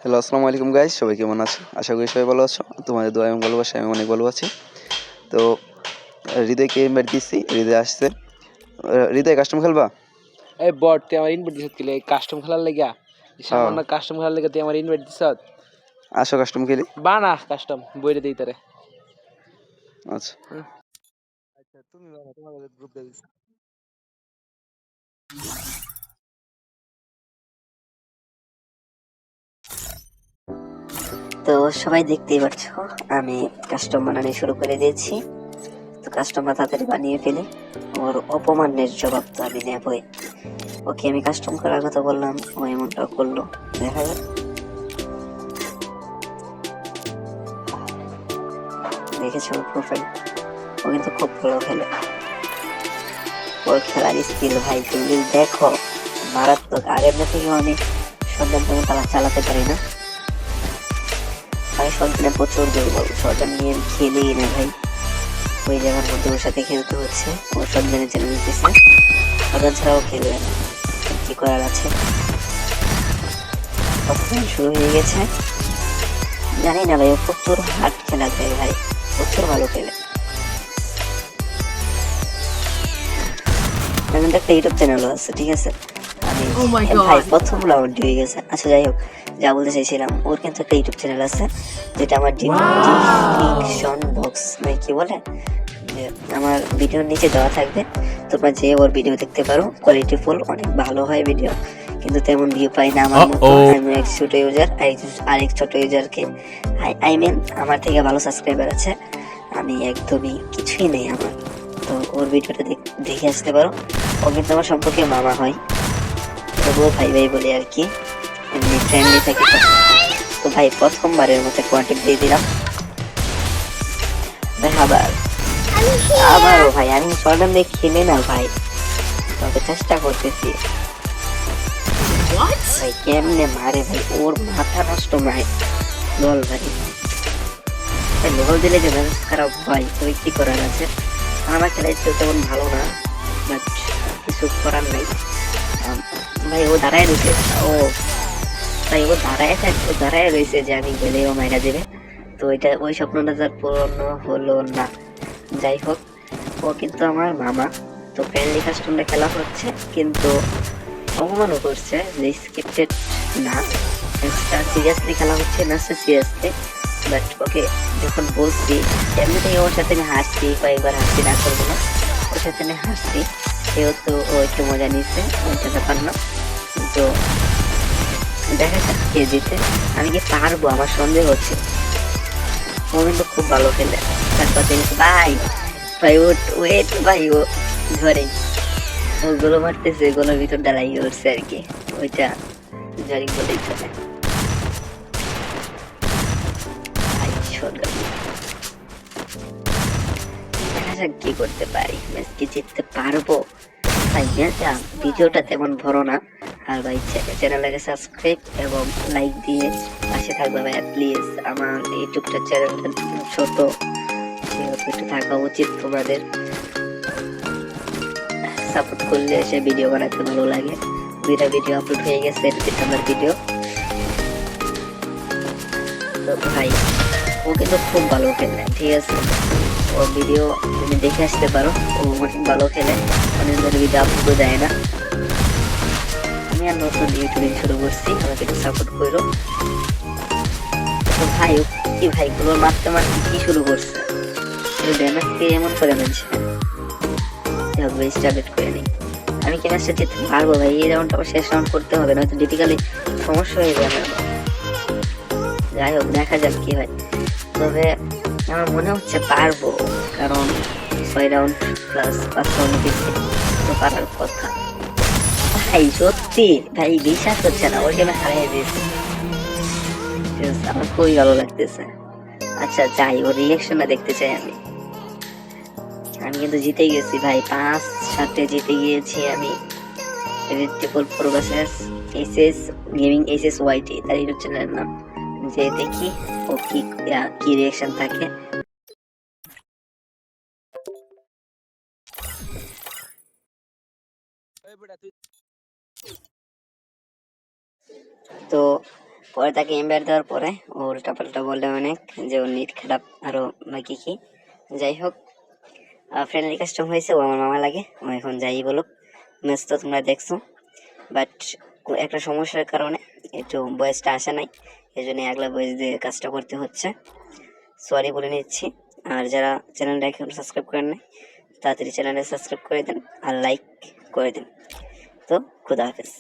Hello, আসসালামু আলাইকুম guys, সবাই কেমন আছো? আশা করি সবাই ভালো আছো। তোমাদের দোয়া এবং ভালোবাসায় আমি অনেক ভালো আছি। তো হৃদয়কে ইনভাইট দিচ্ছি, হৃদয় আসছে। হৃদয় কাস্টম খেলবা? এই বট তুই আমার ইনভাইট দিছত কিলে কাস্টম খেলার লাগিয়া হ্যাঁ, সামান্য কাস্টম খেলার লাগিয়া তুই আমার ইনভাইট দিছত আসো কাস্টম খেলি। বানা কাস্টম বইরে দেই তারে। আচ্ছা, আচ্ছা তুমি বানা তোমার গ্রুপ দে দিছ। তো সবাই দেখতেই পাচ্ছ আমি কাস্টম বানানো শুরু করে দিয়েছি। তো কাস্টমার তাড়াতাড়ি বানিয়ে ফেলে ওর অপমানের জবাব তো আমি নেবই। ওকে আমি কাস্টম করার কথা বললাম, ও এমনটা করলো। দেখা যাক, দেখেছো প্রোফাইল, ও কিন্তু খুব ভালো খেলে। ওর খেলার স্কিল ভাই তুমি দেখো মারাত্মক। আর এমনি থেকে আমি সন্তান তেমন তারা চালাতে পারি না, আমি সন্তানে প্রচুর দুর্বল। সন্তান নিয়ে আমি খেলেই না ভাই। ওই জায়গার মধ্যে ওর সাথে খেলতে হচ্ছে, ওর সন্তানের চ্যানেল দিতেছে, সন্তান ছাড়াও খেলবে না, কি করার আছে। কতদিন শুরু হয়ে গেছে জানি না ভাই, ও প্রচুর হার্ড খেলা দেয় ভাই, প্রচুর ভালো খেলে। আমার একটা ইউটিউব চ্যানেলও আছে, ঠিক আছে। আমি ভাই প্রথম রাউন্ড হয়ে গেছে। আচ্ছা যাই হোক, যা বলতে চাইছিলাম, ওর কিন্তু একটা ইউটিউব চ্যানেল আছে যেটা আমার ডিসক্রিপশন বক্স মানে কি বলে, যে আমার ভিডিওর নিচে দেওয়া থাকবে, তোমরা যে ওর ভিডিও দেখতে পারো। কোয়ালিটিফুল, অনেক ভালো হয় ভিডিও, কিন্তু তেমন ভিউ পাই না আমার মতো। আমি এক ছোট ইউজার, আরেক ছোট ইউজারকে আই মিন আমার থেকে ভালো সাবস্ক্রাইবার আছে, আমি একদমই কিছুই নেই আমার। তো ওর ভিডিওটা দেখে আসতে পারো। ও কিন্তু আমার সম্পর্কে মামা হয়, তবুও ভাই ভাই বলি আর কি, এমনি ফ্রেন্ডলি থাকি। তো ভাই প্রথমবারের মতো কোয়ান্টিটি দিয়ে দিলাম ভাই। আবারও ভাই আমি শর্টগান দিয়ে খেলে না ভাই, তবে চেষ্টা করতেছি ভাই। কেমনে মারে ভাই, ওর মাথা নষ্ট মারে লল ভাই। লোল দিলে যে মেজাজ খারাপ হয়, তো কি করার আছে। আমার খেলায় তো তেমন ভালো না, বাট কিছু করার নাই ভাই। ও দাঁড়ায় রয়েছে, ও ভাই ও দাঁড়ায় রয়েছে যে আমি গেলে ও মাইরা দেবে। তো ওই স্বপ্নটা তার পূরণ হলো না। যাই হোক, ও কিন্তু আমার মামা। তো ফ্রেন্ডলি কাস্টমটা খেলা হচ্ছে, কিন্তু অপমানও করছে যে স্ক্রিপ্টেড না, সিরিয়াসলি খেলা হচ্ছে না, সিরিয়াসলি। বাট ওকে যখন বলছি, এমনিতেই ওর সাথে আমি হাসছি, কয়েকবার হাসছি, না করবো না, ওর সাথে আমি হাসছি, যেহেতু ও একটু মজা নিচ্ছে, ওইটা ব্যাপার না। তো দেখা যাক কে জিতে। আমি কি পারবো, আমার সন্দেহ হচ্ছে। ও কিন্তু খুব ভালো খেলে। তারপর ভাই ভাই ওয়েট ভাই, ও ধরে ও গোলো মারতেছে, গোলোর ভিতর দাঁড়াই উঠছে আর কি, ওইটা জরিং বলেই চলে। দেখা যাক কি করতে পারি, ম্যাচ কি জিততে পারবো ভাই। ম্যাচটা ভিডিওটা তেমন বড় না, আর ভাই চ্যানেলটাকে সাবস্ক্রাইব এবং লাইক দিয়ে পাশে থাকবে ভাই প্লিজ। আমার ইউটিউবটা চ্যানেলটা ছোট, সেহেতু একটু থাকা উচিত তোমাদের। সাপোর্ট করলে সে ভিডিও বানাতে ভালো লাগে। দুইটা ভিডিও আপলোড হয়ে গেছে, আমার ভিডিও। তো ভাই ও কিন্তু খুব ভালো খেলে, ঠিক আছে। ও ভিডিও তুমি দেখে আসতে পারো, ও অনেক ভালো খেলে, অনেক ধরে ভিডিও আপলোড দেয় না। আমি আর নতুন ইউটিউবে শুরু করছি, আমাকে একটু সাপোর্ট করো। তো ভাই ও কি ভাই গুলো মারতে মারতে কি শুরু করছে, ড্যামেজ কে এমন করে মানছে। স্টার্ট করে নিই, আমি কি ম্যাচটা জিততে পারবো ভাই? এই রাউন্ডটা আবার শেষ রাউন্ড করতে হবে, নয়তো ডিফিকাল্টি সমস্যা হয়ে যাবে। যাই হোক, দেখা যাক কি হয়। তবে আমার মনে হচ্ছে পারবো, কারণ 6 রাউন্ড প্লাস 5 রাউন্ড দিচ্ছে, তো পারার কথা। ভাই সত্যি ভাই বিশ্বাস হচ্ছে না, ওর গেমে হারিয়ে দিয়েছে। আমার খুবই ভালো লাগতেছে। আচ্ছা যাই, ওর রিয়াকশনটা দেখতে চাই আমি। আমি কিন্তু জিতে গেছি ভাই, 5-7 জিতে গিয়েছি আমি। রেডটিপল pro versus SS gaming, SS YT তার ইউটিউব চ্যানেলের নাম। যে দেখি ও কি রিয়াকশন থাকে। তো পরে তাকে ইনভাইট দেওয়ার পরে ও উল্টাপাল্টা বলে অনেক, যে ওর নিট খারাপ আরো বাকি কি। যাই হোক, ফ্রেন্ডলি কাস্টম হয়েছে, ও আমার মামা লাগে। ও এখন যাই বলুক, ম্যাচ তো তোমরা দেখছো, বাট একটা সমস্যার কারণে একটু বয়সটা আসে নাই, এই জন্য একলা বয়স দিয়ে কাজটা করতে হচ্ছে। সরি বলে নিচ্ছি। আর যারা চ্যানেলটা এখন সাবস্ক্রাইব করেন নাই, তাড়াতাড়ি চ্যানেলটা সাবস্ক্রাইব করে দেন আর লাইক করে দেন। তো খুদা হাফেজ।